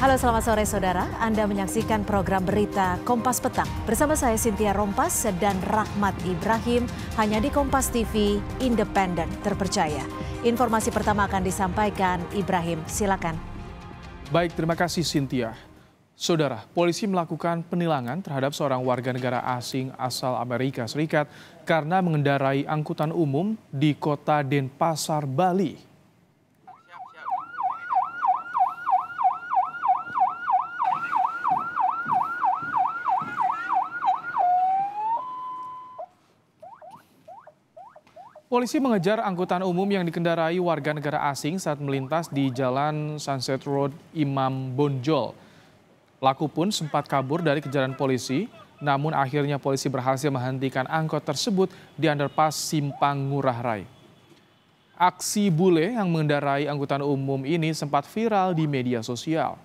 Halo, selamat sore saudara. Anda menyaksikan program berita Kompas Petang. Bersama saya Cynthia Rompas dan Rahmat Ibrahim hanya di Kompas TV, independen, terpercaya. Informasi pertama akan disampaikan Ibrahim, silakan. Baik, terima kasih Cynthia. Saudara, polisi melakukan penilangan terhadap seorang warga negara asing asal Amerika Serikat karena mengendarai angkutan umum di kota Denpasar, Bali. Polisi mengejar angkutan umum yang dikendarai warga negara asing saat melintas di Jalan Sunset Road Imam Bonjol. Pelaku pun sempat kabur dari kejaran polisi, namun akhirnya polisi berhasil menghentikan angkot tersebut di underpass Simpang Ngurah Rai. Aksi bule yang mengendarai angkutan umum ini sempat viral di media sosial.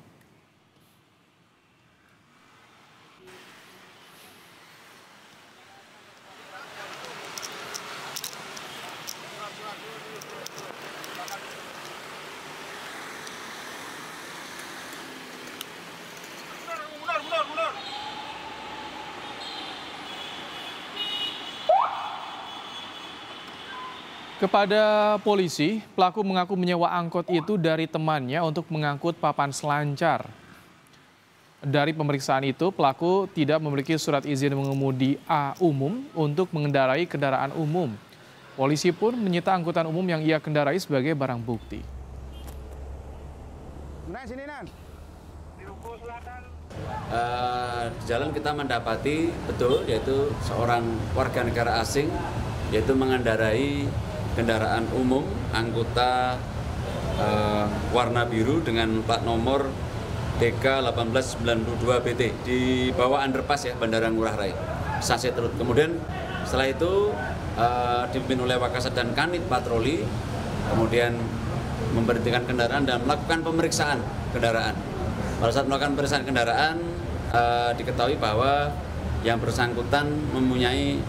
Kepada polisi, pelaku mengaku menyewa angkot itu dari temannya untuk mengangkut papan selancar. Dari pemeriksaan itu, pelaku tidak memiliki surat izin mengemudi A umum untuk mengendarai kendaraan umum. Polisi pun menyita angkutan umum yang ia kendarai sebagai barang bukti. Di jalan kita mendapati betul yaitu seorang warga negara asing yaitu mengendarai kendaraan umum angkutan warna biru dengan plat nomor DK 1892 BT di bawah underpass ya Bandara Ngurah Rai, Sunset Road. Kemudian setelah itu dipimpin oleh Wakasat dan Kanit Patroli, kemudian memberhentikan kendaraan dan melakukan pemeriksaan kendaraan. Pada saat melakukan pemeriksaan kendaraan diketahui bahwa yang bersangkutan mempunyai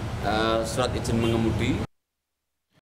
surat izin mengemudi